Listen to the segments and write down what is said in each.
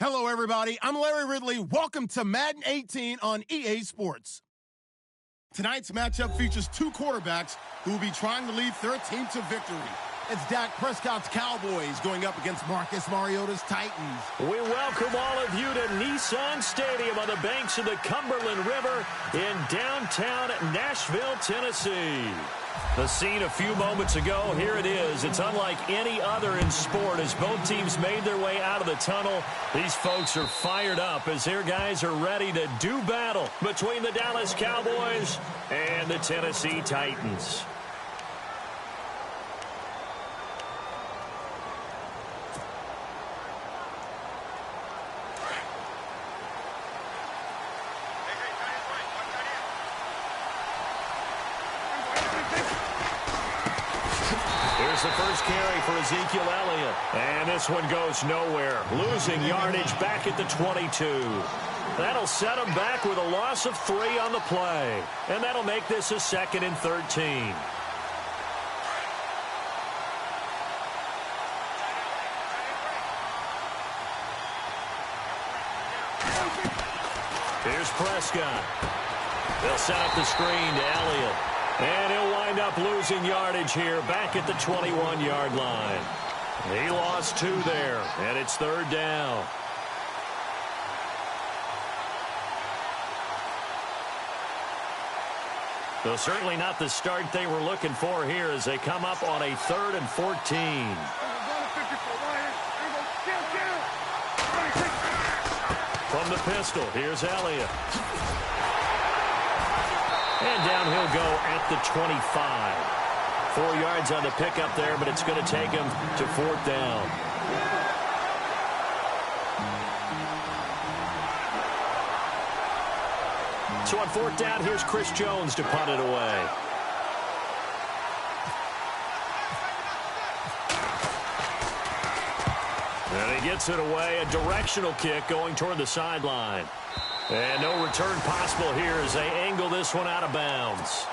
Hello, everybody. I'm Larry Ridley. Welcome to Madden 18 on EA Sports. Tonight's matchup features two quarterbacks who will be trying to lead their team to victory. It's Dak Prescott's Cowboys going up against Marcus Mariota's Titans. We welcome all of you to Nissan Stadium on the banks of the Cumberland River in downtown Nashville, Tennessee. The scene a few moments ago, here it is. It's unlike any other in sport as both teams made their way out of the tunnel. These folks are fired up as their guys are ready to do battle between the Dallas Cowboys and the Tennessee Titans. Here's the first carry for Ezekiel Elliott. And this one goes nowhere. Losing yardage back at the 22. That'll set him back with a loss of 3 on the play. And that'll make this a 2nd and 13. Here's Prescott. They'll set up the screen to Elliott. And he'll wind up losing yardage here back at the 21-yard line. He lost 2 there, and it's 3rd down. So certainly not the start they were looking for here as they come up on a 3rd and 14. From the pistol, here's Elliott. And down he'll go at the 25. 4 yards on the pickup there, but it's going to take him to 4th down. So on 4th down, here's Chris Jones to punt it away. And he gets it away, a directional kick going toward the sideline. And no return possible here as they angle this one out of bounds.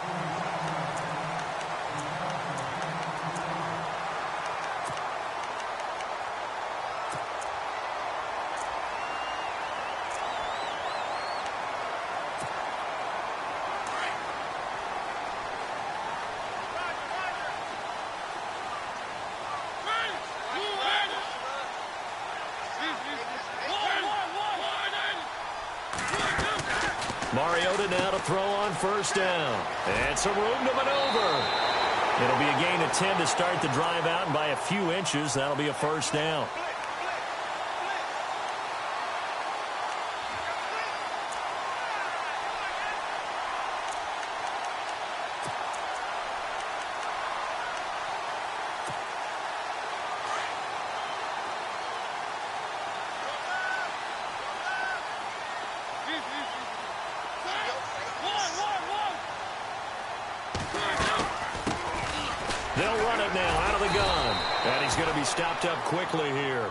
Mariota now to throw on 1st down. And some room to maneuver. It'll be a gain of 10 to start the drive out, and by a few inches, that'll be a 1st down. They'll run it now out of the gun. And he's going to be stopped up quickly here.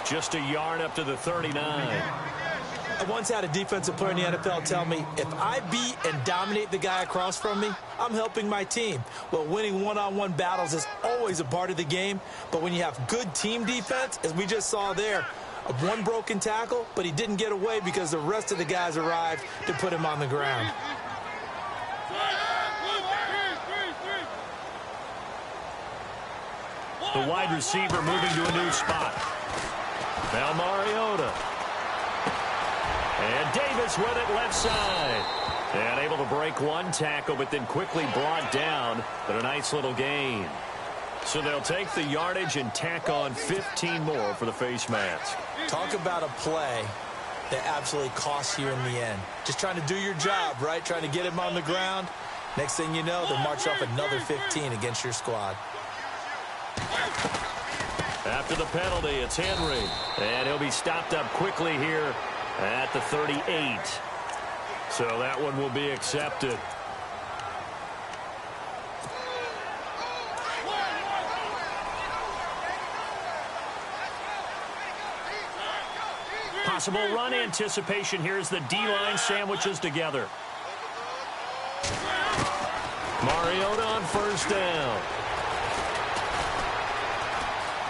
Just a yard up to the 39. I once had a defensive player in the NFL tell me, if I beat and dominate the guy across from me, I'm helping my team. Well, winning one-on-one battles is always a part of the game. But when you have good team defense, as we just saw there, one broken tackle, but he didn't get away because the rest of the guys arrived to put him on the ground. The wide receiver moving to a new spot. Now Mariota. And Davis with it left side. And able to break one tackle, but then quickly brought down. But a nice little gain. So they'll take the yardage and tack on 15 more for the face mask. Talk about a play that absolutely costs you in the end. Just trying to do your job, right? Trying to get him on the ground. Next thing you know, they'll march off another 15 against your squad. After the penalty, it's Henry. And he'll be stopped up quickly here at the 38. So that one will be accepted. Possible run anticipation. Here's the D-line sandwiches together. Mariota on 1st down.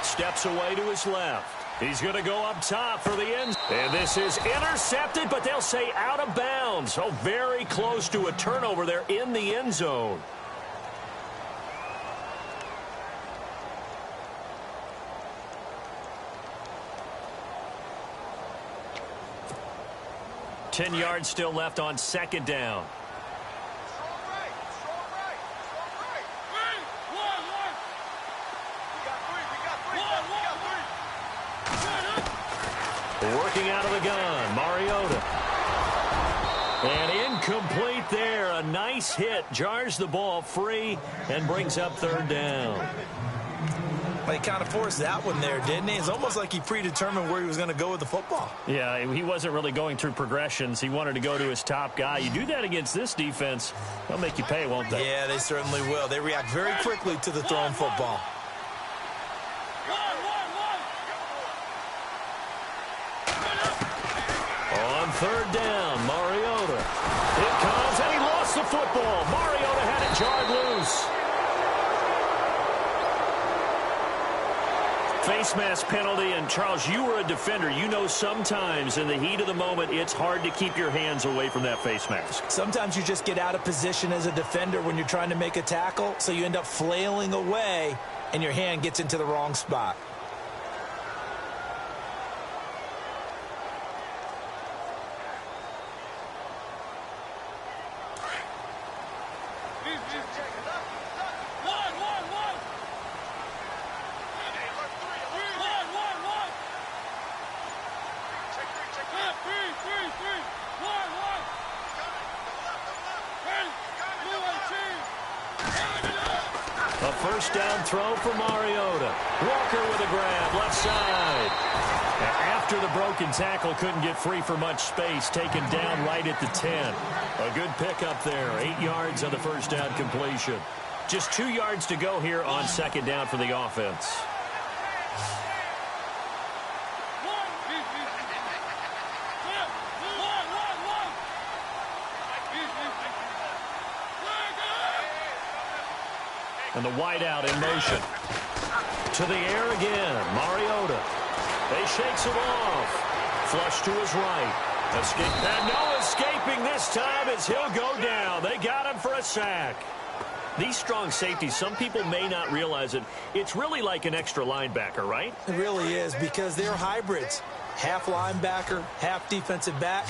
Steps away to his left. He's going to go up top for the end. And this is intercepted, but they'll say out of bounds. So very close to a turnover there in the end zone. Ten yards still left on second down. Working out of the gun, Mariota. And incomplete there. A nice hit. Jars the ball free and brings up third down. Well, he kind of forced that one there, didn't he? It's almost like he predetermined where he was going to go with the football. Yeah, he wasn't really going through progressions. He wanted to go to his top guy. You do that against this defense, they'll make you pay, won't they? Yeah, they certainly will. They react very quickly to the thrown football. On third down, Mariota. It comes, and he lost the football. Mariota had it jarred loose. Face mask penalty, and Charles, you were a defender. You know sometimes in the heat of the moment, it's hard to keep your hands away from that face mask. Sometimes you just get out of position as a defender when you're trying to make a tackle, so you end up flailing away, and your hand gets into the wrong spot. A first down throw for Mariota. Walker with a grab, left side. After the broken tackle, couldn't get free for much space, taken down right at the 10. A good pickup there, 8 yards on the first down completion. Just 2 yards to go here on second down for the offense. And the wideout in motion. To the air again. Mariota. They shakes it off. Flush to his right. Escape. And no escaping this time as he'll go down. They got him for a sack. These strong safeties, some people may not realize it. It's really like an extra linebacker, right? It really is, because they're hybrids. Half linebacker, half defensive back.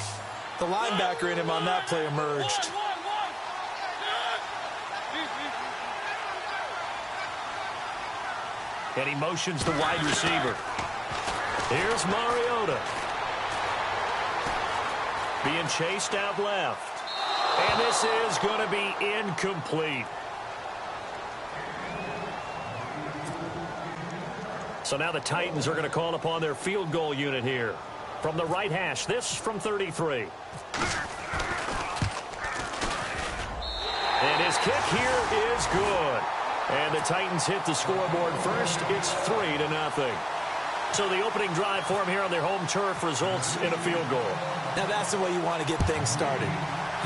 The linebacker in him on that play emerged. And he motions the wide receiver. Here's Mariota. Being chased out left. And this is going to be incomplete. So now the Titans are going to call upon their field goal unit here. From the right hash, this from 33. And his kick here is good. And the Titans hit the scoreboard first. It's 3-0. So the opening drive for them here on their home turf results in a field goal. Now that's the way you want to get things started.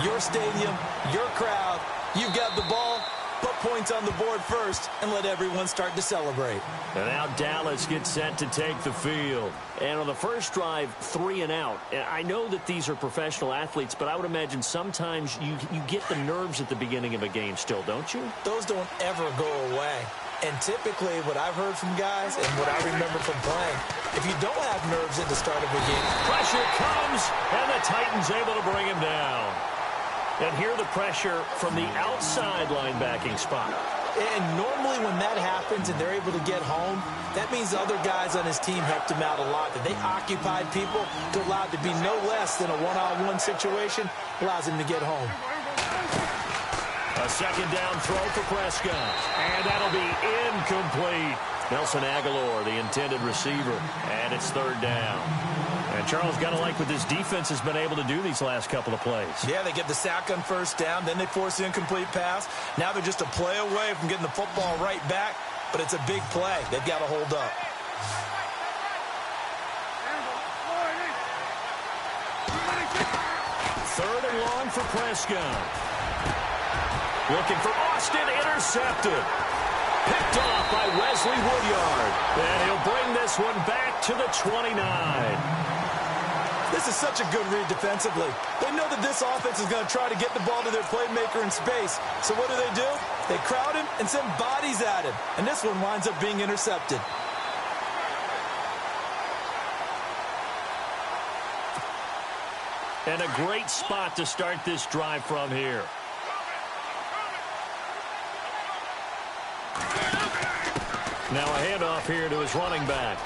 Your stadium, your crowd, you've got the ball, put points on the board first, and let everyone start to celebrate. And now Dallas gets set to take the field. And on the first drive, 3 and out. And I know that these are professional athletes, but I would imagine sometimes you get the nerves at the beginning of a game still, don't you? Those don't ever go away. And typically what I've heard from guys and what I remember from playing, if you don't have nerves at the start of a game, pressure comes, and the Titans able to bring him down. And here the pressure from the outside linebacking spot. And normally when that happens and they're able to get home, that means other guys on his team helped him out a lot. That they occupied people to allow it to be no less than a one-on-one situation, allows him to get home. A second down throw for Prescott. And that'll be incomplete. Nelson Aguilar, the intended receiver. And it's third down. And Charles, got to like what this defense has been able to do these last couple of plays. Yeah, they get the sack on first down, then they force the incomplete pass. Now they're just a play away from getting the football right back, but it's a big play. They've got to hold up. Third and long for Prescott. Looking for Austin, intercepted. Picked off by Wesley Woodyard. And he'll bring this one back to the 29. This is such a good read defensively. They know that this offense is going to try to get the ball to their playmaker in space. So what do? They crowd him and send bodies at him. And this one winds up being intercepted. And a great spot to start this drive from here. Now a handoff here to his running back.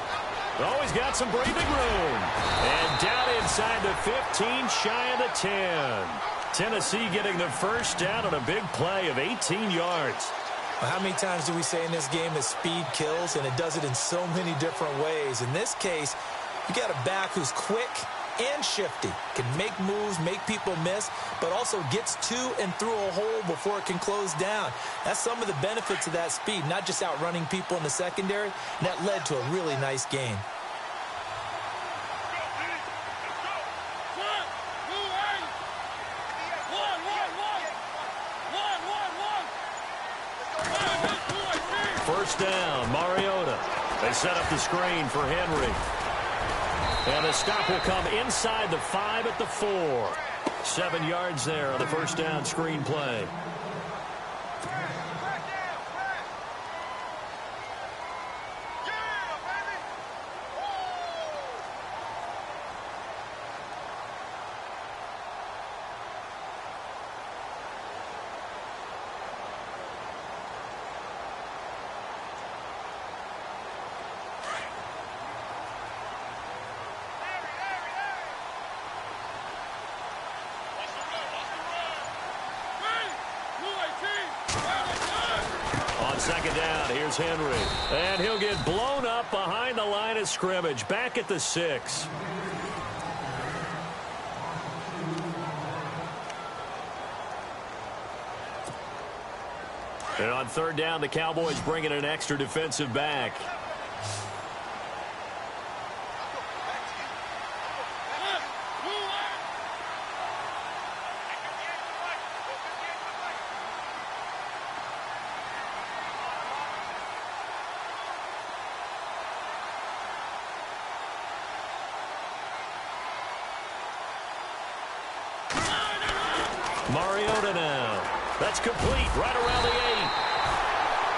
Oh, he's got some breathing room. And down inside the 15, shy of the 10. Tennessee getting the first down on a big play of 18 yards. Well, how many times do we say in this game that speed kills, and it does it in so many different ways? In this case, you got a back who's quick and shifty, can make moves, make people miss, but also gets to and through a hole before it can close down. That's some of the benefits of that speed, not just outrunning people in the secondary, and that led to a really nice gain. First down, Mariota. They set up the screen for Henry. And the stop will come inside the 5 at the 4. 7 yards there on the first down screen play. Second down, here's Henry. And he'll get blown up behind the line of scrimmage, back at the 6. And on third down, the Cowboys bring in an extra defensive back. Mariota now. That's complete right around the 8.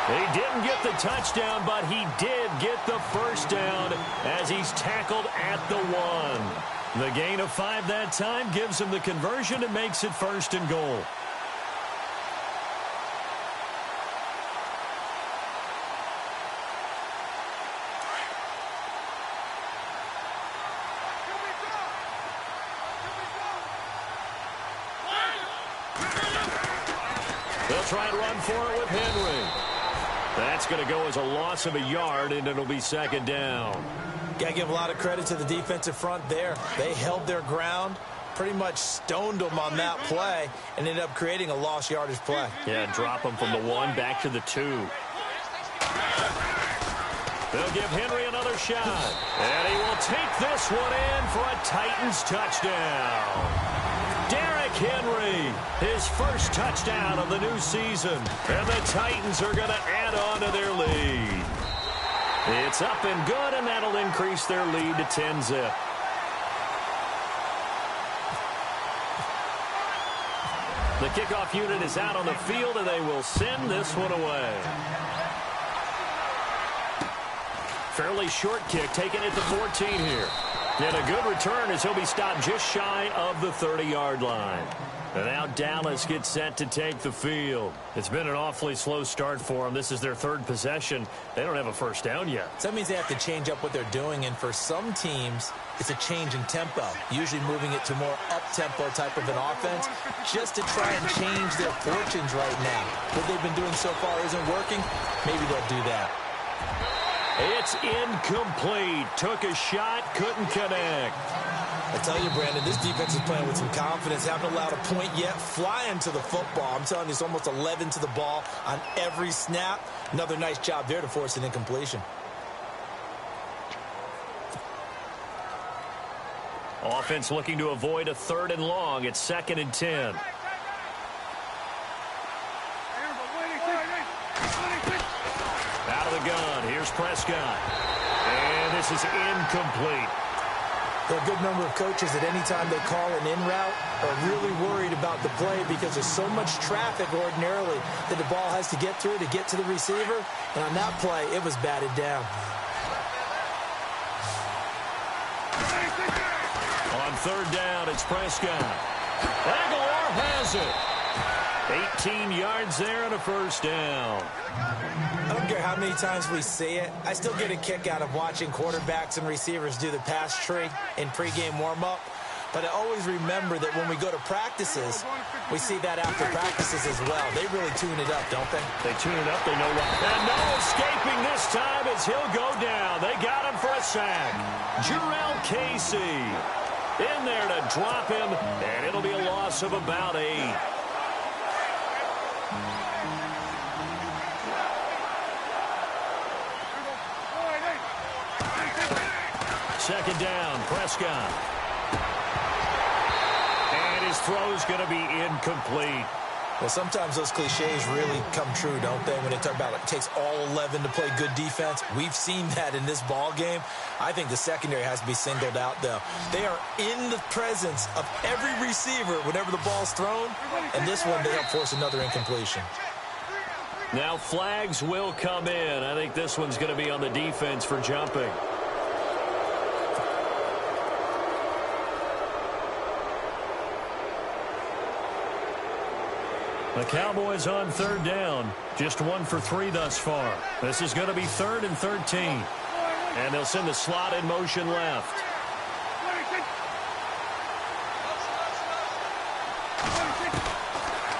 He didn't get the touchdown, but he did get the first down as he's tackled at the 1. The gain of 5 that time gives him the conversion and makes it first and goal. They'll try and run for it with Henry. That's going to go as a loss of a yard, and it'll be second down. Got to give a lot of credit to the defensive front there. They held their ground, pretty much stoned them on that play, and ended up creating a lost yardage play. Yeah, drop them from the 1 back to the 2. They'll give Henry another shot. And he will take this one in for a Titans touchdown. Henry, his first touchdown of the new season. And the Titans are going to add on to their lead. It's up and good, and that'll increase their lead to 10-zip. The kickoff unit is out on the field, and they will send this one away. Fairly short kick, taken at the 14 here. And a good return as he'll be stopped just shy of the 30-yard line. And now Dallas gets set to take the field. It's been an awfully slow start for them. This is their 3rd possession. They don't have a first down yet. So that means they have to change up what they're doing, and for some teams, it's a change in tempo, usually moving it to more up-tempo type of an offense, just to try and change their fortunes right now. What they've been doing so far isn't working. Maybe they'll do that. It's incomplete. Took a shot, couldn't connect. I tell you, Brandon, this defense is playing with some confidence. Haven't allowed a point yet. Flying to the football. I'm telling you, it's almost 11 to the ball on every snap. Another nice job there to force an incompletion. Offense looking to avoid a 3rd and long. It's 2nd and 10. Here's Prescott. And this is incomplete. A good number of coaches at any time they call an in route are really worried about the play because there's so much traffic ordinarily that the ball has to get through to get to the receiver. And on that play, it was batted down. On third down, it's Prescott. Aguilar has it. 18 yards there and a first down. I don't care how many times we see it. I still get a kick out of watching quarterbacks and receivers do the pass tree in pregame warm-up. But I always remember that when we go to practices, we see that after practices as well. They really tune it up, don't they? They tune it up. They know what. And no escaping this time as he'll go down. They got him for a sack. Jarrell Casey in there to drop him, and it'll be a loss of about 8. Second down, Prescott. And his throw's going to be incomplete. Well, sometimes those cliches really come true, don't they? When they talk about it takes all 11 to play good defense. We've seen that in this ball game. I think the secondary has to be singled out, though. They are in the presence of every receiver whenever the ball's thrown. And this one, they help force another incompletion. Now flags will come in. I think this one's going to be on the defense for jumping. The Cowboys on third down. Just 1 for 3 thus far. This is going to be 3rd and 13. And they'll send the slot in motion left.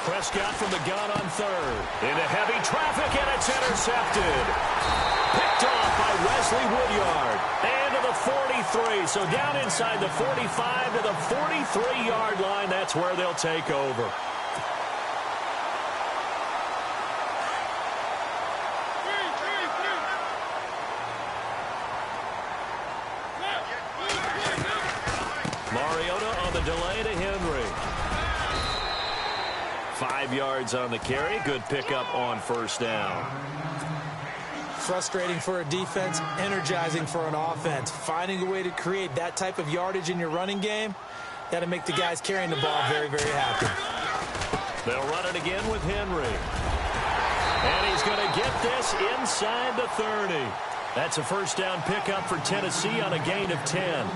Prescott from the gun on third. Into heavy traffic, and it's intercepted. Picked off by Wesley Woodyard. And to the 43. So down inside the 45 to the 43-yard line. That's where they'll take over. Mariota on the delay to Henry. 5 yards on the carry. Good pickup on first down. Frustrating for a defense, energizing for an offense. Finding a way to create that type of yardage in your running game, that'll make the guys carrying the ball very, very happy. They'll run it again with Henry. And he's going to get this inside the 30. That's a first down pickup for Tennessee on a gain of 10.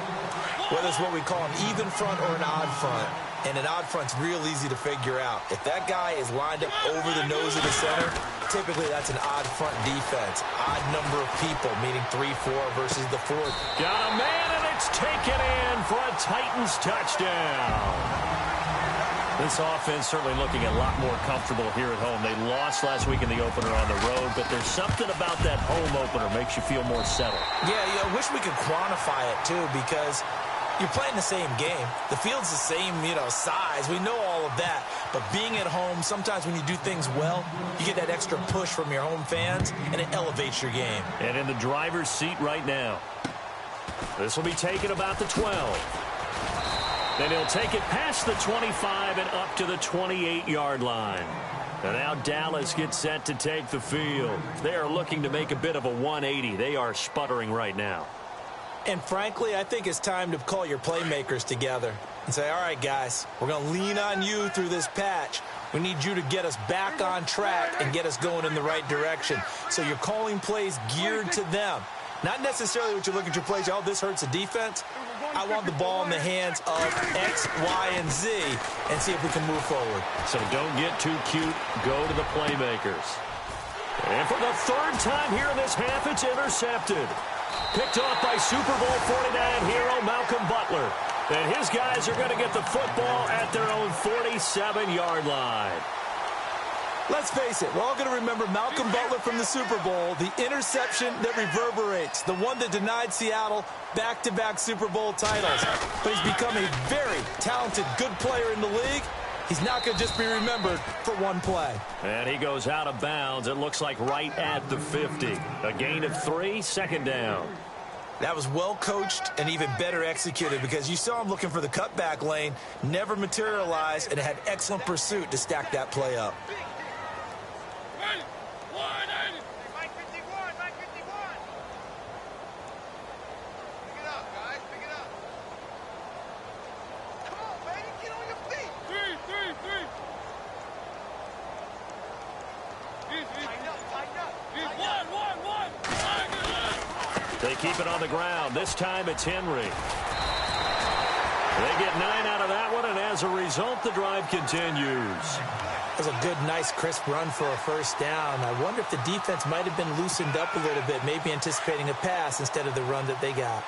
Whether it's what we call an even front or an odd front. And an odd front's real easy to figure out. If that guy is lined up over the nose of the center, typically that's an odd front defense. Odd number of people, meaning 3-4 versus the 4. Got a man, and it's taken in for a Titans touchdown. This offense certainly looking a lot more comfortable here at home. They lost last week in the opener on the road, but there's something about that home opener makes you feel more settled. Yeah, I wish we could quantify it, too, because you're playing the same game. The field's the same, size. We know all of that. But being at home, sometimes when you do things well, you get that extra push from your home fans, and it elevates your game. And in the driver's seat right now. This will be taken about the 12. Then he'll take it past the 25 and up to the 28-yard line. And now Dallas gets set to take the field. They are looking to make a bit of a 180. They are sputtering right now. And frankly, I think it's time to call your playmakers together and say, all right, guys, we're going to lean on you through this patch. We need you to get us back on track and get us going in the right direction. So you're calling plays geared to them. Not necessarily what you look at your plays, oh, this hurts the defense. I want the ball in the hands of X, Y, and Z and see if we can move forward. So don't get too cute. Go to the playmakers. And for the 3rd time here in this half, it's intercepted. Picked off by Super Bowl 49 hero Malcolm Butler. And his guys are going to get the football at their own 47-yard line. Let's face it, we're all going to remember Malcolm Butler from the Super Bowl, the interception that reverberates, the one that denied Seattle back-to-back Super Bowl titles. But he's become a very talented, good player in the league. He's not going to just be remembered for one play. And he goes out of bounds. It looks like right at the 50. A gain of 3, 2nd down. That was well coached and even better executed because you saw him looking for the cutback lane, never materialized, and had excellent pursuit to stack that play up. They keep it on the ground. This time it's Henry. They get 9 out of that one, and as a result, the drive continues. That was a good, nice, crisp run for a first down. I wonder if the defense might have been loosened up a little bit, maybe anticipating a pass instead of the run that they got.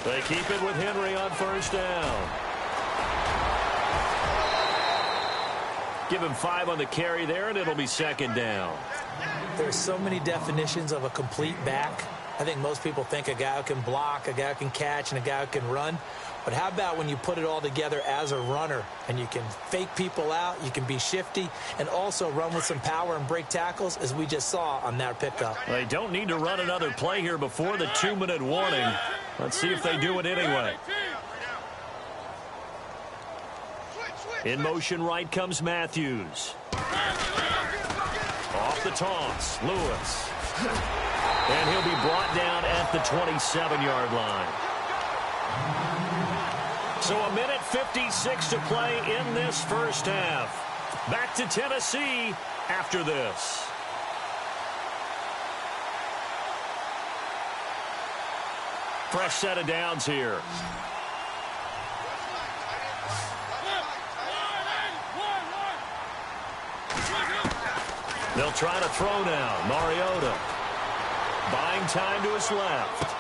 They keep it with Henry on first down. Give him 5 on the carry there, and it'll be second down. There's so many definitions of a complete back. I think most people think a guy who can block, a guy who can catch, and a guy who can run. But how about when you put it all together as a runner, and you can fake people out, you can be shifty, and also run with some power and break tackles, as we just saw on that pickup. They don't need to run another play here before the 2-minute warning. Let's see if they do it anyway. In motion right comes Matthews. Off the toss, Lewis. And he'll be brought down at the 27-yard line. So 1:56 to play in this first half. Back to Tennessee after this. Fresh set of downs here. They'll try to throw now. Mariota buying time to his left.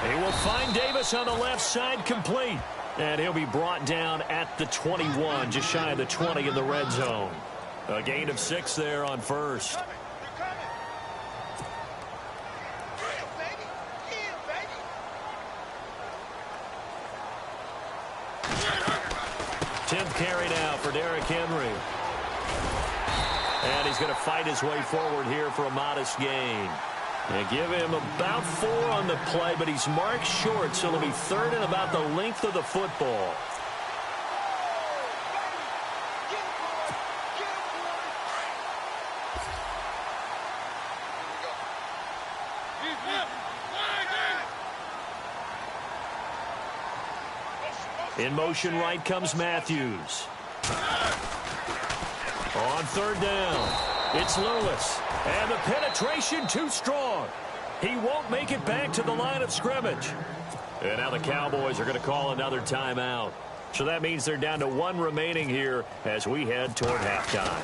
He will find Davis on the left side, complete. And he'll be brought down at the 21, just shy of the 20 in the red zone. A gain of 6 there on first. Tenth carry now for Derrick Henry. And he's going to fight his way forward here for a modest gain. They give him about 4 on the play, but he's marked short, so it'll be third and about the length of the football. In motion right comes Matthews. On third down, it's Lewis. And the penetration too strong. He won't make it back to the line of scrimmage. And now the Cowboys are going to call another timeout. So that means they're down to 1 remaining here as we head toward halftime.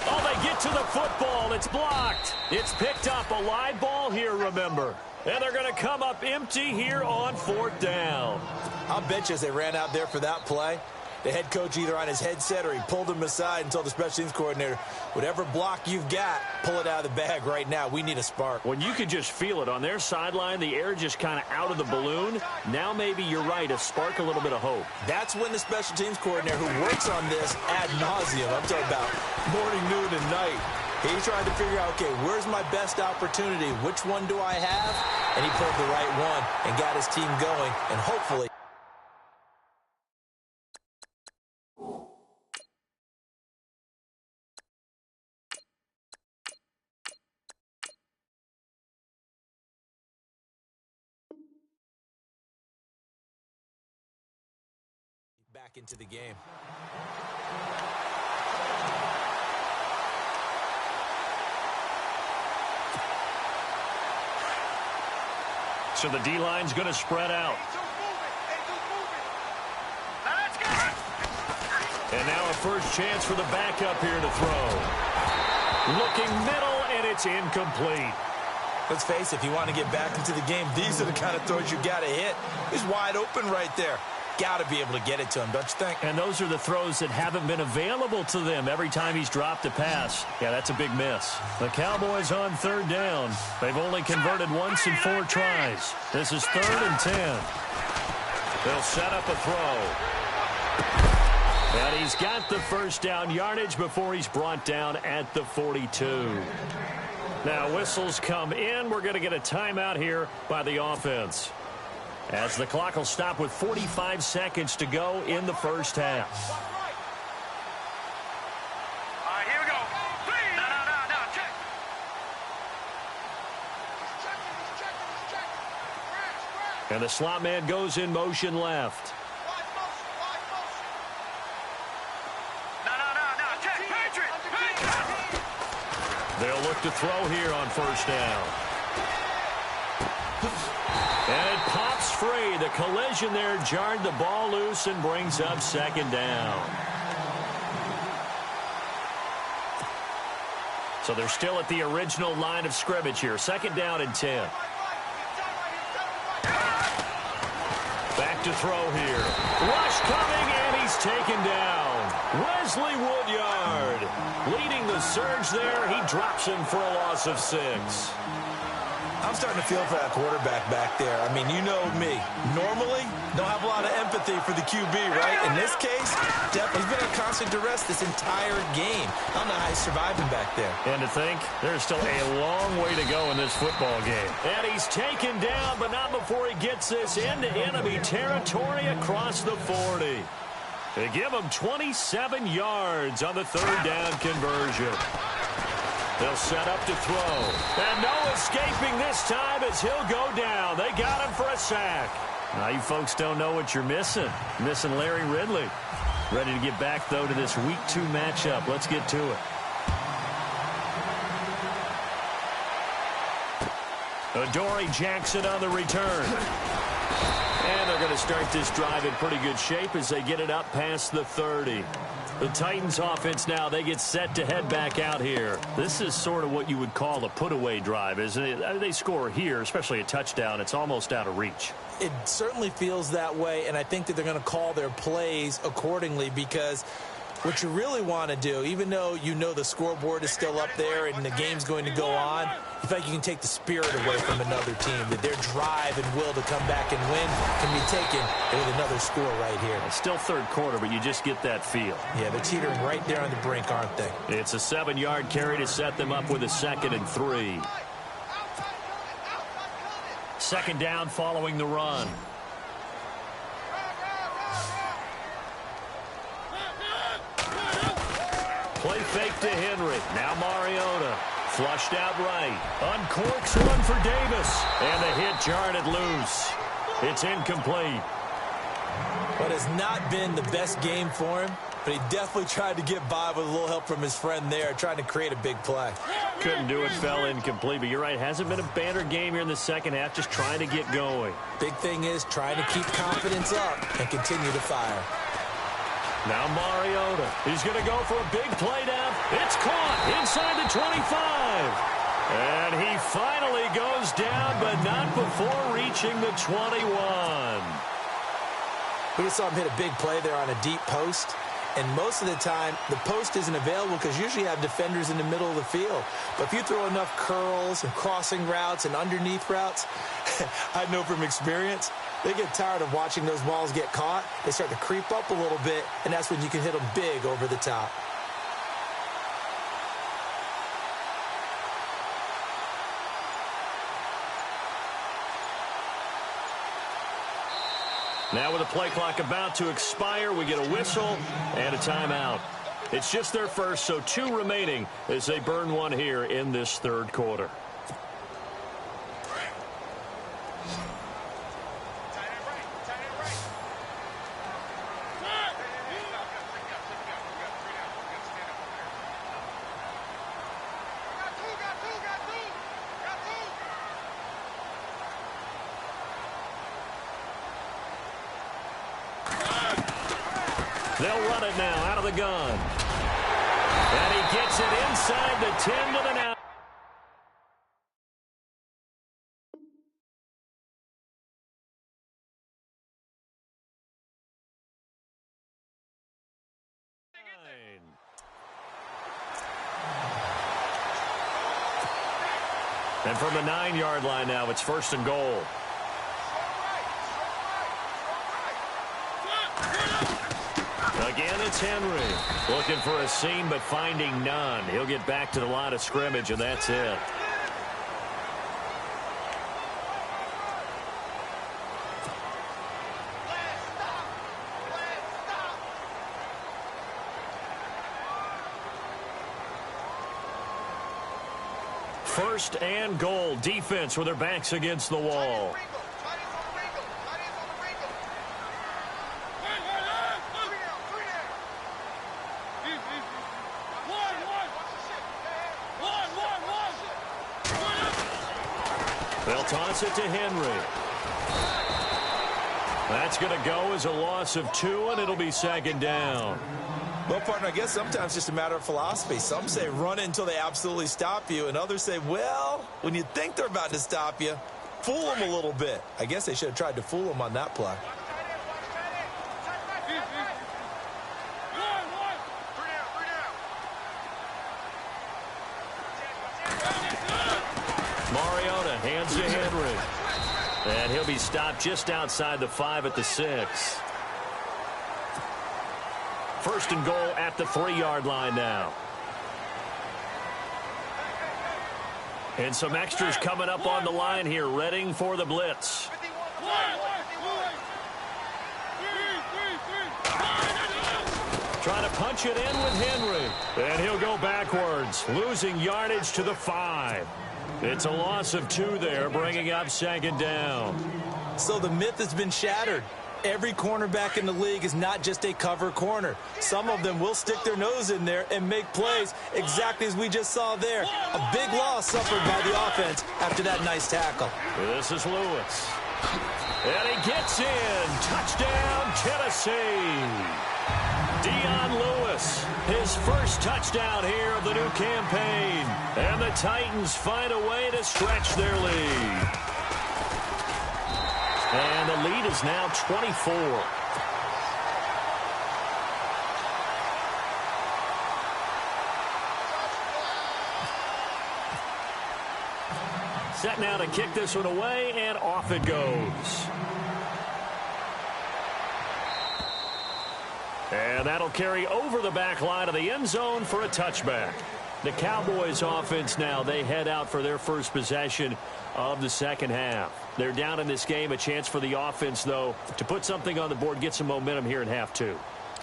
Oh, they get to the football. It's blocked. It's picked up. A live ball here, remember. And they're going to come up empty here on 4th down. I'll bet you as they ran out there for that play, the head coach either on his headset or he pulled him aside and told the special teams coordinator, whatever block you've got, pull it out of the bag right now. We need a spark. When you could just feel it on their sideline, the air just kind of out of the balloon. Now maybe you're right, a spark, a little bit of hope. That's when the special teams coordinator who works on this ad nauseum, I'm talking about morning, noon, and night, he tried to figure out, okay, where's my best opportunity? Which one do I have? And he pulled the right one and got his team going, and hopefully back into the game. So the D-line's going to spread out. And now a first chance for the backup here to throw. Looking middle, and it's incomplete. Let's face it, if you want to get back into the game, these are the kind of throws you got to hit. He's wide open right there. Got to be able to get it to him, don't you think? And those are the throws that haven't been available to them every time he's dropped a pass. Yeah, that's a big miss. The Cowboys on third down. They've only converted once in 4 tries. This is 3rd and 10. They'll set up a throw. And he's got the first down yardage before he's brought down at the 42. Now whistles come in. We're going to get a timeout here by the offense, as the clock will stop with 45 seconds to go in the first half. All right, here we go. No, check. And the slot man goes in motion left. They'll look to throw here on first down. And it pops free. The collision there jarred the ball loose and brings up second down. So they're still at the original line of scrimmage here. Second down and 10. Back to throw here. Rush coming, and he's taken down. Wesley Woodyard leading the surge there. He drops him for a loss of 6. I'm starting to feel for that quarterback back there. I mean, you know me. Normally, don't have a lot of empathy for the QB, right? In this case, he's been at constant duress this entire game. I don't know how he's surviving back there. And to think, there's still a long way to go in this football game. And he's taken down, but not before he gets this into enemy territory across the 40. They give him 27 yards on the third down conversion. They'll set up to throw. And no escaping this time as he'll go down. They got him for a sack. Now, you folks don't know what you're missing. Missing Larry Ridley. Ready to get back, though, to this Week 2 matchup. Let's get to it. Adoree Jackson on the return. And they're going to start this drive in pretty good shape as they get it up past the 30. The Titans offense now, they get set to head back out here. This is sort of what you would call a put-away drive, isn't it? They score here, especially a touchdown. It's almost out of reach. It certainly feels that way, and I think that they're going to call their plays accordingly because what you really want to do, even though you know the scoreboard is still up there and the game's going to go on, you feel like you can take the spirit away from another team, that their drive and will to come back and win can be taken with another score right here. It's still third quarter, but you just get that feel. Yeah, they're teetering right there on the brink, aren't they? It's a 7-yard carry to set them up with a 2nd and 3. Second down following the run. Play fake to Henry. Now Mariota. Flushed out right. Uncorks one for Davis. And the hit jarred it loose. It's incomplete. But it's not been the best game for him, but he definitely tried to get by with a little help from his friend there, trying to create a big play. Couldn't do it, fell incomplete. But you're right, hasn't been a banner game here in the second half, just trying to get going. Big thing is trying to keep confidence up and continue to fire. Now Mariota. He's going to go for a big play down. It's caught inside the 25. And he finally goes down, but not before reaching the 21. We just saw him hit a big play there on a deep post. And most of the time, the post isn't available because usually you have defenders in the middle of the field. But if you throw enough curls and crossing routes and underneath routes, I know from experience, they get tired of watching those balls get caught. They start to creep up a little bit, and that's when you can hit them big over the top. Now with the play clock about to expire, we get a whistle and a timeout. It's just their first, so 2 remaining as they burn one here in this third quarter. They'll run it now out of the gun. And he gets it inside the 10 to the 9. And from the 9-yard line now, it's 1st and goal. Again, it's Henry. Looking for a seam, but finding none. He'll get back to the line of scrimmage, and that's it. First and goal. Defense with their backs against the wall. toss it to Henry. That's going to go as a loss of 2, and it'll be second down. Well, partner, I guess sometimes it's just a matter of philosophy. Some say run it until they absolutely stop you, and others say, well, when you think they're about to stop you, fool them a little bit. I guess they should have tried to fool them on that play. Mariota hands to Henry. And he'll be stopped just outside the 5 at the 6. First and goal at the 3-yard line now. And some extras coming up on the line here, readying for the blitz. Trying to punch it in with Henry. And he'll go backwards, losing yardage to the 5. It's a loss of 2 there, bringing up second down. So the myth has been shattered. Every cornerback in the league is not just a cover corner. Some of them will stick their nose in there and make plays exactly as we just saw there. A big loss suffered by the offense after that nice tackle. This is Lewis. And he gets in. Touchdown, Tennessee. Dion Lewis, his first touchdown here of the new campaign. And the Titans find a way to stretch their lead. And the lead is now 24. Set now to kick this one away, and off it goes. And that'll carry over the back line of the end zone for a touchback. The Cowboys offense now, they head out for their first possession of the second half. They're down in this game. A chance for the offense, though, to put something on the board, get some momentum here in half 2.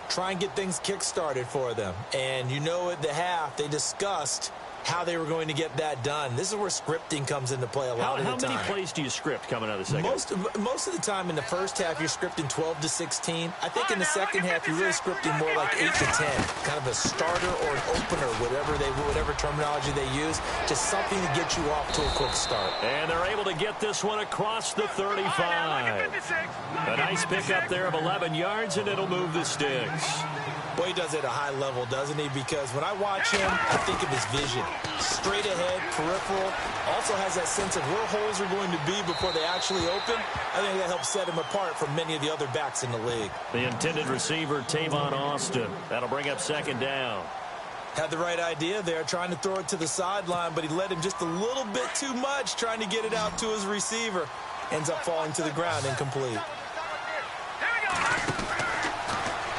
Try and get things kick-started for them. And you know at the half, they discussed how they were going to get that done. This is where scripting comes into play a lot of the time. How many plays do you script coming out of the second half? Most of the time in the first half, you're scripting 12 to 16. I think in the second half, you're really scripting more like 8 to 10. Kind of a starter or an opener, whatever terminology they use. Just something to get you off to a quick start. And they're able to get this one across the 35. A nice pickup there of 11 yards, and it'll move the sticks. Boy, he does it at a high level, doesn't he? Because when I watch him, I think of his vision. Straight ahead, peripheral. Also has that sense of where holes are going to be before they actually open. I think that helps set him apart from many of the other backs in the league. The intended receiver, Tavon Austin. That'll bring up second down. Had the right idea there, trying to throw it to the sideline, but he led him just a little bit too much, trying to get it out to his receiver. Ends up falling to the ground, incomplete.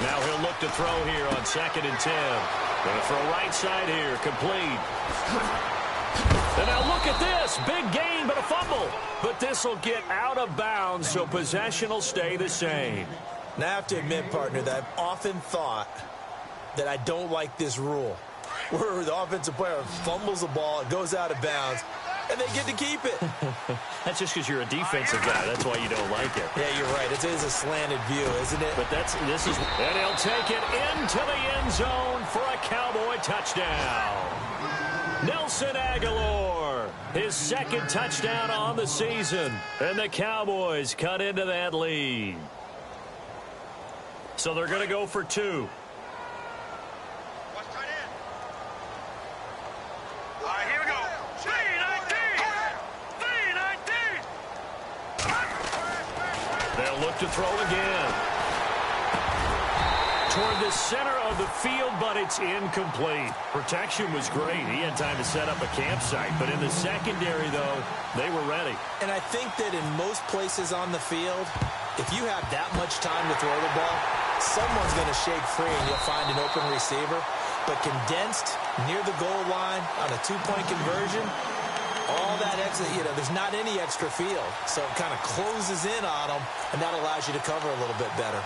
Now he'll look to throw here on 2nd and 10. Going to throw right side here, complete. And now look at this. Big gain, but a fumble. But this will get out of bounds, so possession will stay the same. Now I have to admit, partner, that I've often thought that I don't like this rule, where the offensive player fumbles the ball, it goes out of bounds, and they get to keep it. That's just because you're a defensive guy. That's why you don't like it. Yeah, you're right. It is a slanted view, isn't it? But and he'll take it into the end zone for a Cowboy touchdown. Nelson Aguilar, his second touchdown on the season. And the Cowboys cut into that lead. So they're going to go for 2. They'll look to throw again. Toward the center of the field, but it's incomplete. Protection was great. He had time to set up a campsite. But in the secondary, though, they were ready. And I think that in most places on the field, if you have that much time to throw the ball, someone's going to shake free and you'll find an open receiver. But condensed near the goal line on a 2-point conversion, all that extra, there's not any extra field. So it kind of closes in on them, and that allows you to cover a little bit better.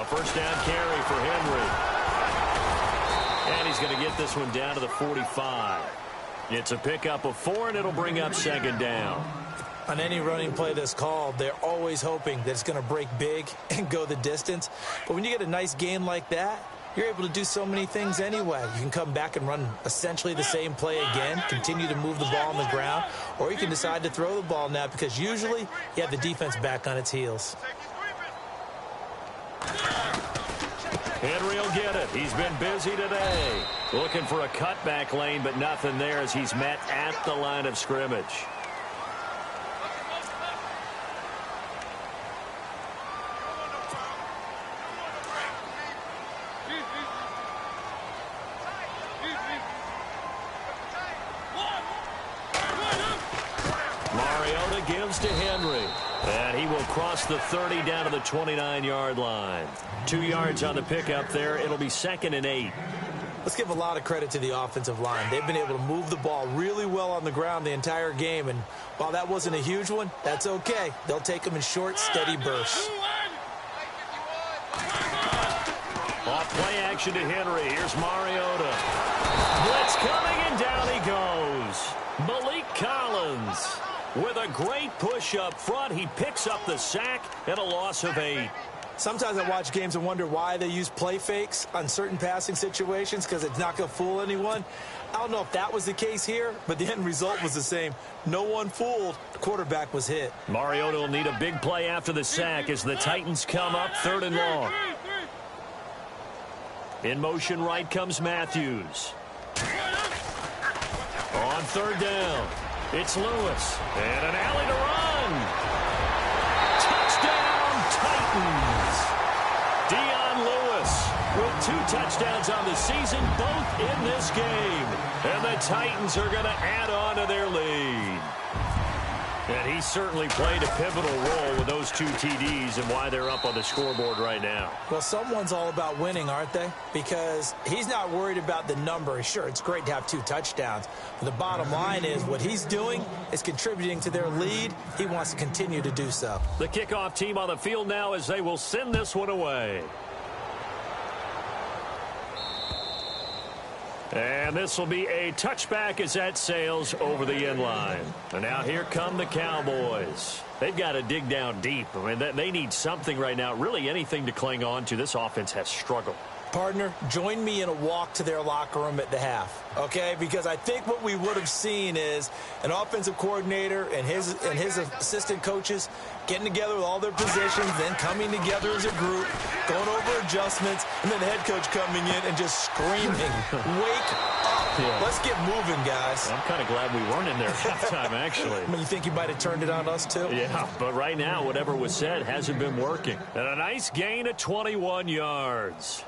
first down carry for Henry. And he's going to get this one down to the 45. It's a pickup of 4, and it'll bring up second down. On any running play that's called, they're always hoping that it's going to break big and go the distance. But when you get a nice gain like that, you're able to do so many things anyway. You can come back and run essentially the same play again, continue to move the ball on the ground, or you can decide to throw the ball now because usually you have the defense back on its heels. Henry will get it. He's been busy today. Looking for a cutback lane, but nothing there as he's met at the line of scrimmage. Gives to Henry, and he will cross the 30 down to the 29-yard line. 2 yards on the pickup there. It'll be 2nd and 8. Let's give a lot of credit to the offensive line. They've been able to move the ball really well on the ground the entire game, and while that wasn't a huge one, that's okay. They'll take them in short, steady bursts. Off play action to Henry. Here's Mariota. Blitz coming, and down he goes. Malik Collins. With a great push up front, he picks up the sack and a loss of 8. Sometimes I watch games and wonder why they use play fakes on certain passing situations because it's not going to fool anyone. I don't know if that was the case here, but the end result was the same. No one fooled. The quarterback was hit. Mariota will need a big play after the sack as the Titans come up 3rd and long. In motion right comes Matthews. On 3rd down. It's Lewis, and an alley to run. Touchdown, Titans. Dion Lewis with 2 touchdowns on the season, both in this game. And the Titans are going to add on to their lead. And he certainly played a pivotal role with those 2 TDs and why they're up on the scoreboard right now. Well, someone's all about winning, aren't they? Because he's not worried about the number. Sure, it's great to have 2 touchdowns. But the bottom line is what he's doing is contributing to their lead. He wants to continue to do so. The kickoff team on the field now as they will send this one away. And this will be a touchback as that sails over the end line. And now here come the Cowboys. They've got to dig down deep. I mean, they need something right now, really anything to cling on to. This offense has struggled. Partner, join me in a walk to their locker room at the half, okay? Because I think what we would have seen is an offensive coordinator and his assistant coaches getting together with all their positions, then coming together as a group, going over adjustments, and then the head coach coming in and just screaming, wake up. Yeah. Let's get moving, guys. I'm kind of glad we weren't in there at halftime, actually. I mean, you think you might have turned it on us, too? Yeah, but right now, whatever was said hasn't been working. And a nice gain of 21 yards.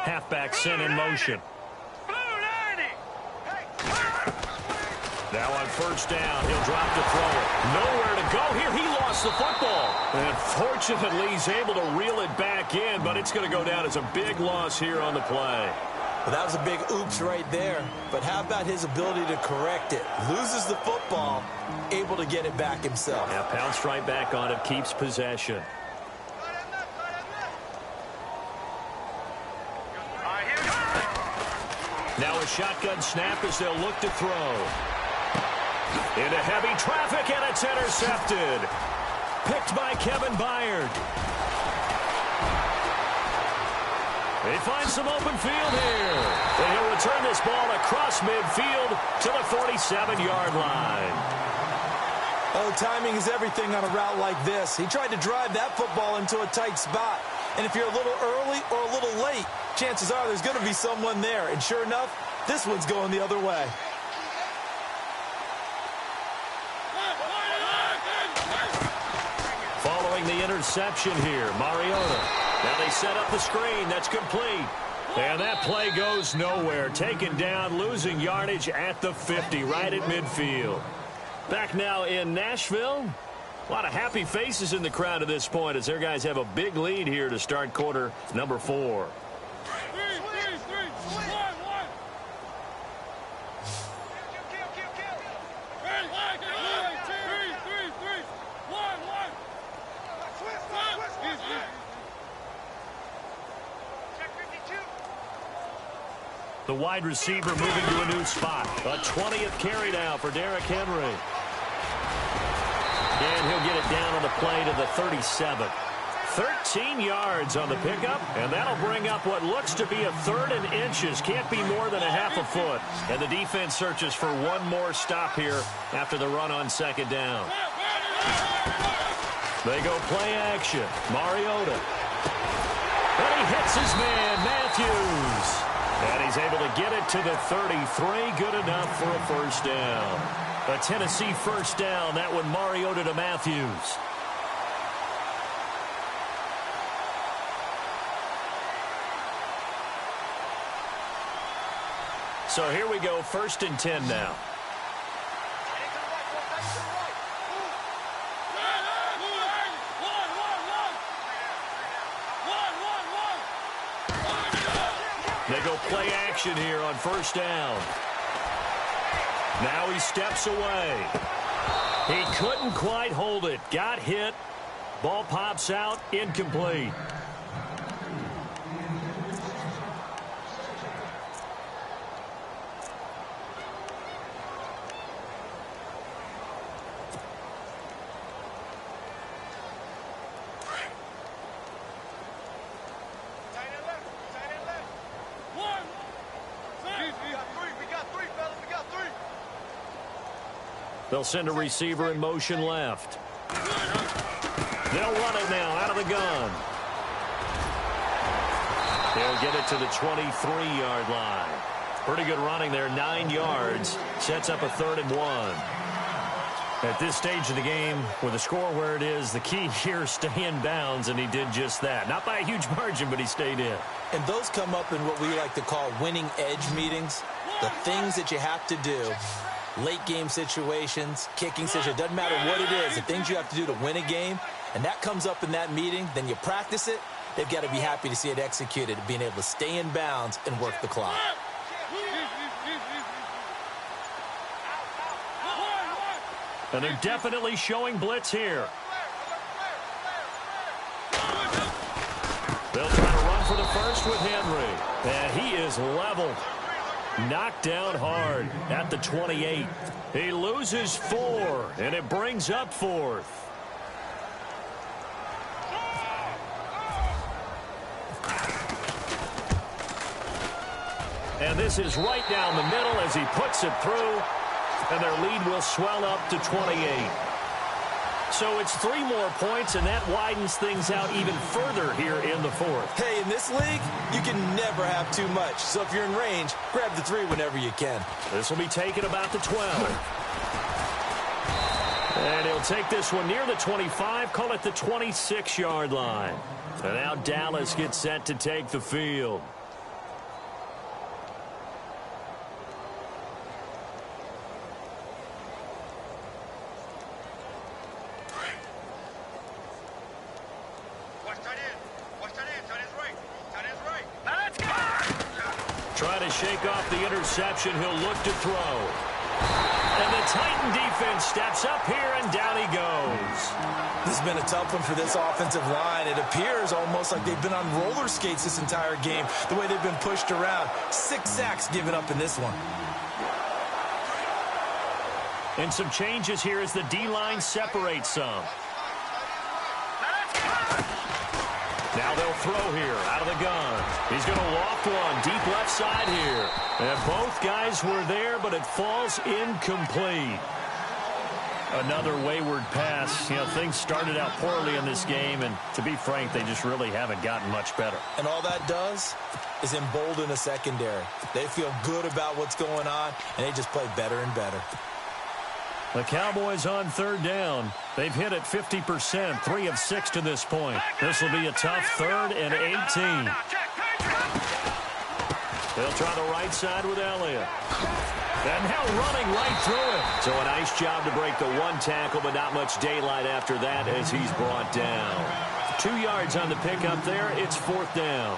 Halfback sent in motion. Now on 1st down, he'll drop to throw it. Nowhere to go here. He lost the football. And fortunately, he's able to reel it back in, but it's going to go down as a big loss here on the play. Well, that was a big oops right there. But how about his ability to correct it? Loses the football, able to get it back himself. Yeah, pounced right back on it, keeps possession. Now a shotgun snap as they'll look to throw. Into heavy traffic, and it's intercepted. Picked by Kevin Byard. They find some open field here. And he'll return this ball across midfield to the 47-yard line. Oh, timing is everything on a route like this. He tried to drive that football into a tight spot. And if you're a little early or a little late, chances are there's going to be someone there. And sure enough, this one's going the other way. Following the interception here, Mariota. Now they set up the screen. That's complete. And that play goes nowhere. Taken down, losing yardage at the 50, right at midfield. Back now in Nashville. A lot of happy faces in the crowd at this point as their guys have a big lead here to start quarter number 4. The wide receiver moving to a new spot. A 20th carry now for Derrick Henry. And he'll get it down on the play to the 37. 13 yards on the pickup, and that'll bring up what looks to be a 3rd and inches. Can't be more than a half a foot. And the defense searches for one more stop here after the run on 2nd down. They go play action. Mariota. And he hits his man, Matthews. And he's able to get it to the 33. Good enough for a 1st down. A Tennessee 1st down. That one Mariota to Matthews. So here we go, 1st and 10 now. They go play action here on 1st down. Now he steps away. He couldn't quite hold it. Got hit. Ball pops out, incomplete. They'll send a receiver in motion left. They'll run it now out of the gun. They'll get it to the 23-yard line. Pretty good running there, 9 yards. Sets up a 3rd and 1. At this stage of the game, with the score where it is, the key here is stay in bounds, and he did just that. Not by a huge margin, but he stayed in. And those come up in what we like to call winning edge meetings. The things that you have to do. Late game situations, kicking situations, doesn't matter what it is, the things you have to do to win a game, and that comes up in that meeting, then you practice it, they've got to be happy to see it executed, being able to stay in bounds and work the clock. And they're definitely showing blitz here. They'll try to run for the 1st with Henry, and he is leveled. Knocked down hard at the 28. He loses 4, and it brings up 4th. And this is right down the middle as he puts it through, and their lead will swell up to 28. So it's 3 more points, and that widens things out even further here in the 4th. Hey, in this league, you can never have too much. So if you're in range, grab the 3 whenever you can. This will be taken about the 12. And he'll take this one near the 25, call it the 26-yard line. And now Dallas gets set to take the field. Try to shake off the interception. He'll look to throw. And the Titan defense steps up here, and down he goes. This has been a tough one for this offensive line. It appears almost like they've been on roller skates this entire game, the way they've been pushed around. 6 sacks given up in this one. And some changes here as the D-line separates some. Now they'll throw here out of the gun. He's going to loft one deep left side here. And both guys were there, but it falls incomplete. Another wayward pass. You know, things started out poorly in this game, and to be frank, they just really haven't gotten much better. And all that does is embolden the secondary. They feel good about what's going on, and they just play better and better. The Cowboys on 3rd down. They've hit it 50%, 3 of 6 to this point. This will be a tough 3rd and 18. They'll try the right side with Elliott. And now running right through it. So a nice job to break the 1 tackle, but not much daylight after that as he's brought down. 2 yards on the pickup there. It's 4th down.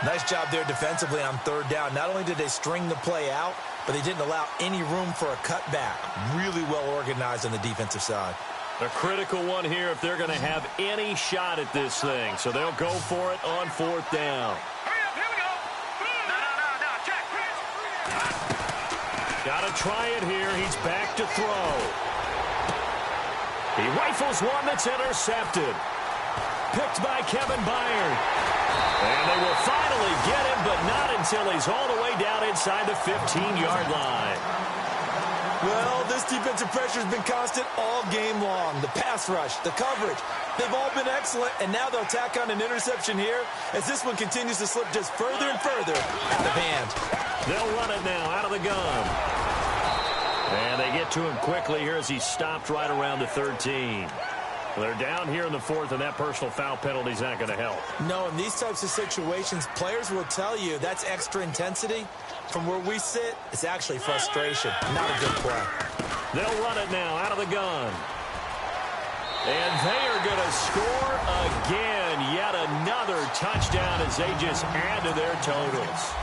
Nice job there defensively on 3rd down. Not only did they string the play out, but they didn't allow any room for a cutback. Really well organized on the defensive side. A critical one here if they're going to have any shot at this thing. So they'll go for it on 4th down. Got to try it here. He's back to throw. He rifles one that's intercepted. Picked by Kevin Byard. And they will finally get him, but not until he's all the way down inside the 15-yard line. Well, this defensive pressure has been constant all game long. The pass rush, the coverage, they've all been excellent, and now they'll tack on an interception here as this one continues to slip just further and further at the band. They'll run it now out of the gun. And they get to him quickly here as he stopped right around the 13. They're down here in the fourth, and that personal foul penalty is not going to help. No, in these types of situations, players will tell you that's extra intensity. From where we sit, it's actually frustration, not a good play. They'll run it now out of the gun. And they are going to score again. Yet another touchdown as they just add to their totals.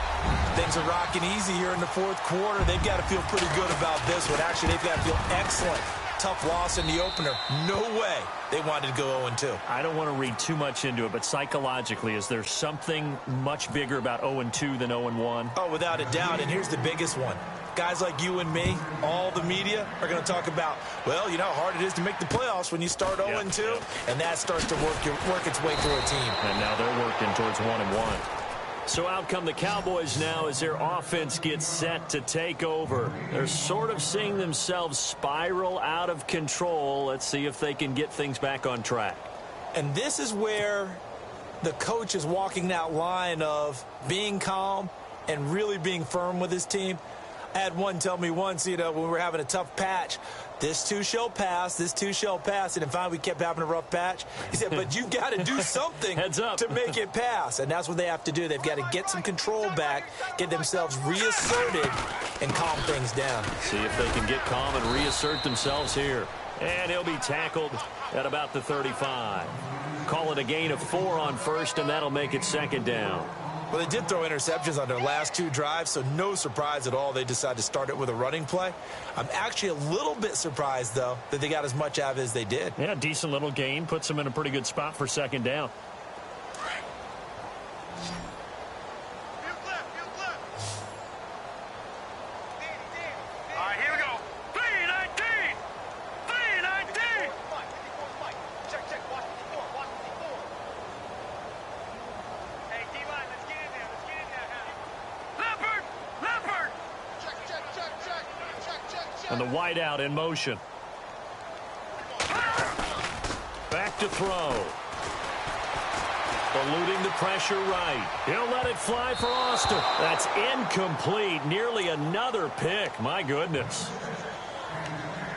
Things are rocking easy here in the fourth quarter. They've got to feel pretty good about this one. Actually, they've got to feel excellent. Tough loss in the opener. No way they wanted to go 0-2. I don't want to read too much into it, but psychologically, is there something much bigger about 0-2 than 0-1? Oh, without a doubt, and here's the biggest one. Guys like you and me, all the media, are going to talk about, well, you know how hard it is to make the playoffs when you start 0-2, and that starts to work its way through a team. And now they're working towards 1-1. So out come the Cowboys now as their offense gets set to take over. They're sort of seeing themselves spiral out of control. Let's see if they can get things back on track. And this is where the coach is walking that line of being calm and really being firm with his team. I had one tell me once, when we were having a tough patch, this too shall pass, this too shall pass. And finally we kept having a rough patch. He said, but you've got to do something Heads up. to make it pass. And that's what they have to do. They've got to get some control back, get themselves reasserted, and calm things down. See if they can get calm and reassert themselves here. And he'll be tackled at about the 35. Call it a gain of 4 on first, and that'll make it second down. Well, they did throw interceptions on their last 2 drives, so no surprise at all they decided to start it with a running play. I'm actually a little bit surprised, though, that they got as much out of it as they did. Yeah, decent little gain. Puts them in a pretty good spot for second down. All right, here we go. 319! 319! Check, watch the 4, watch the 4. Hey, D-line, let's get in there, Leopard! Leopard! Check. And the wideout in motion. Back to throw. Eluding the pressure right. He'll let it fly for Austin. That's incomplete. Nearly another pick. My goodness.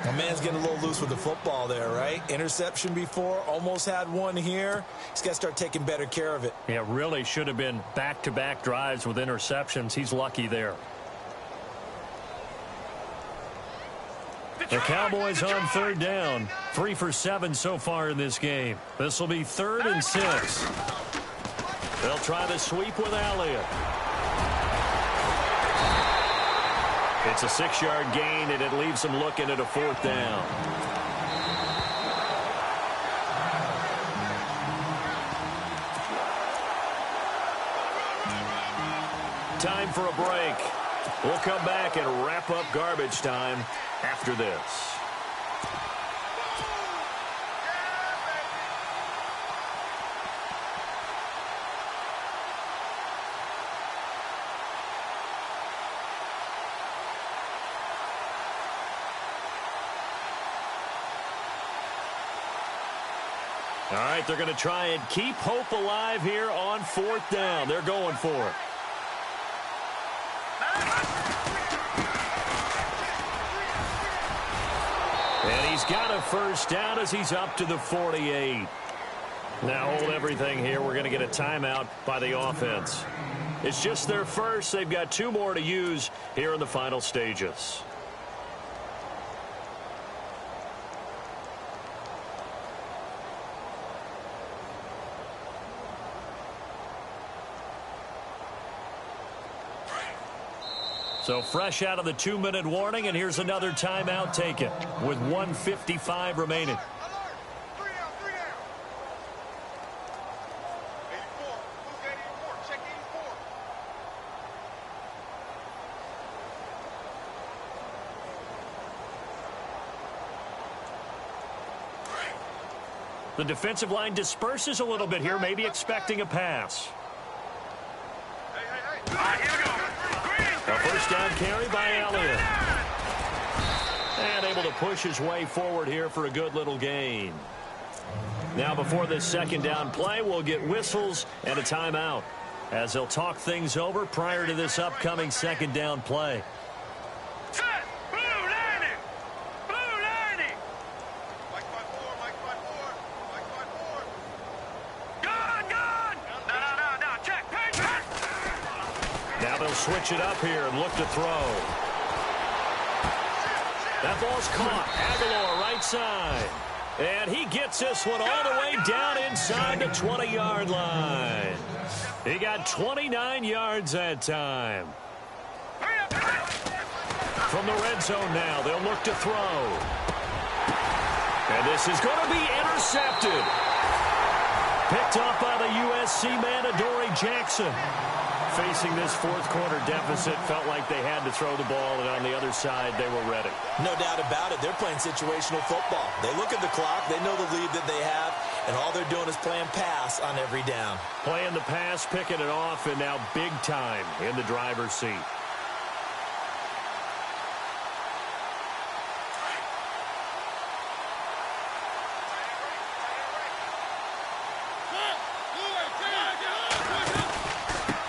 My man's getting a little loose with the football there, right? Interception before, almost had one here. He's got to start taking better care of it. Yeah, really should have been back-to-back drives with interceptions. He's lucky there. The Cowboys on third down. 3 for 7 so far in this game. This will be 3rd and 6. They'll try the sweep with Elliott. It's a 6-yard gain, and it leaves them looking at a 4th down. Time for a break. We'll come back and wrap up garbage time after this. All right, they're going to try and keep hope alive here on 4th down. They're going for it. And he's got a first down as he's up to the 48. Now hold everything here. We're going to get a timeout by the offense. It's just their first. They've got 2 more to use here in the final stages. So fresh out of the 2-minute warning, and here's another timeout taken with 1:55 remaining. The defensive line disperses a little bit here, maybe expecting a pass. All right, here we go. A first down carry by Elliott. And able to push his way forward here for a good little gain. Now before this second down play, we'll get whistles and a timeout as they'll talk things over prior to this upcoming second down play. Set. Blue 90. Blue 90. Mike 5-4. Mike 5-4. Mike 5-4. Gone. No. Check. Now they'll switch it up here and look to throw. That ball's caught. Aguilar right side. And he gets this one all the way down inside the 20-yard line. He got 29 yards that time. From the red zone now, they'll look to throw. And this is going to be intercepted. Picked off by the USC man, Adoree Jackson. Facing this fourth quarter deficit, felt like they had to throw the ball, and on the other side, they were ready. No doubt about it. They're playing situational football. They look at the clock. They know the lead that they have, and all they're doing is playing pass on every down. Playing the pass, picking it off, and now big time in the driver's seat.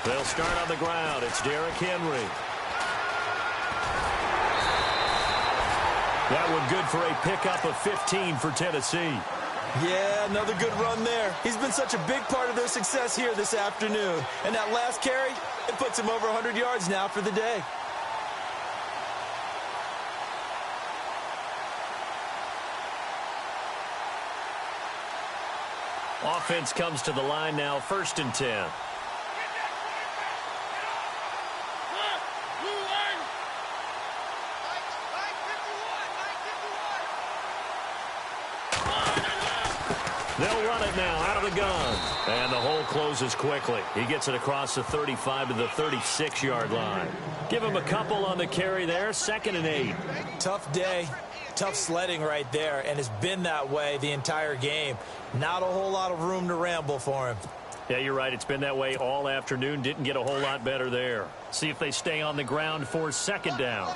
They'll start on the ground. It's Derrick Henry. That one good for a pickup of 15 for Tennessee. Yeah, another good run there. He's been such a big part of their success here this afternoon. And that last carry, it puts him over 100 yards now for the day. Offense comes to the line now, 1st and 10. They'll run it now out of the gun. And the hole closes quickly. He gets it across the 35 to the 36-yard line. Give him a couple on the carry there. 2nd and 8. Tough day. Tough sledding right there, and it's been that way the entire game. Not a whole lot of room to ramble for him. Yeah, you're right. It's been that way all afternoon. Didn't get a whole lot better there. See if they stay on the ground for 2nd down.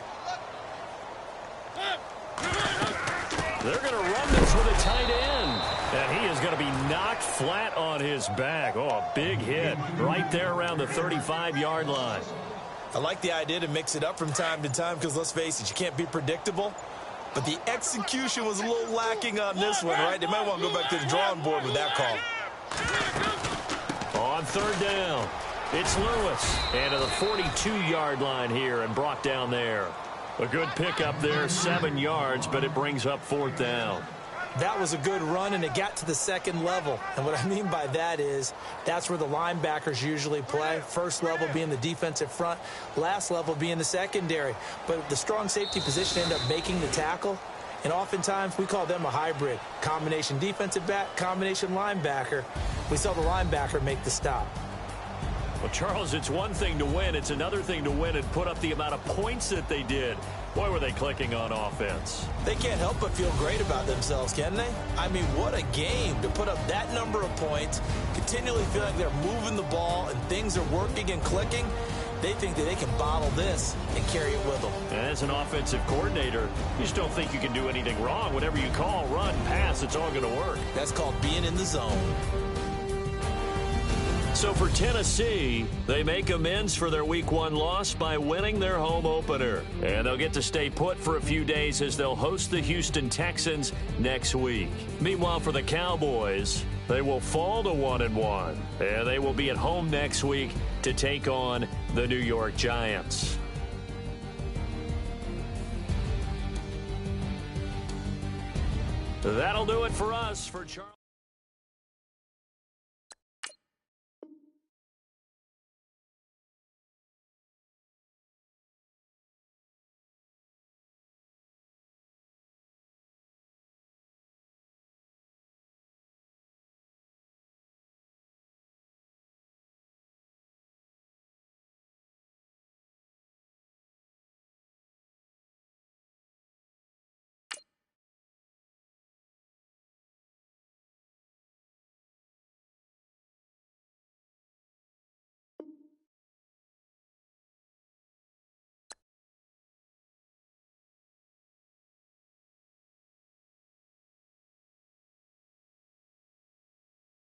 They're going to run this with a tight end. And he is going to be knocked flat on his back. Oh, a big hit right there around the 35-yard line. I like the idea to mix it up from time to time because, let's face it, you can't be predictable. But the execution was a little lacking on this one, right? They might want to go back to the drawing board with that call. On 3rd down, it's Lewis. And to the 42-yard line here and brought down there. A good pickup there, 7 yards, but it brings up 4th down. That was a good run, and it got to the 2nd level. And what I mean by that is that's where the linebackers usually play. First level being the defensive front, last level being the secondary. But the strong safety position ended up making the tackle. And oftentimes we call them a hybrid. Combination defensive back, combination linebacker. We saw the linebacker make the stop. Well, Charles, it's one thing to win. It's another thing to win and put up the amount of points that they did. Boy, were they clicking on offense. They can't help but feel great about themselves, can they? I mean, what a game to put up that number of points, continually feel like they're moving the ball and things are working and clicking. They think that they can bottle this and carry it with them. And as an offensive coordinator, you just don't think you can do anything wrong. Whatever you call, run, pass, it's all going to work. That's called being in the zone. So for Tennessee, they make amends for their Week 1 loss by winning their home opener. And they'll get to stay put for a few days as they'll host the Houston Texans next week. Meanwhile, for the Cowboys, they will fall to 1-1. And they will be at home next week to take on the New York Giants. That'll do it for us. For Charles.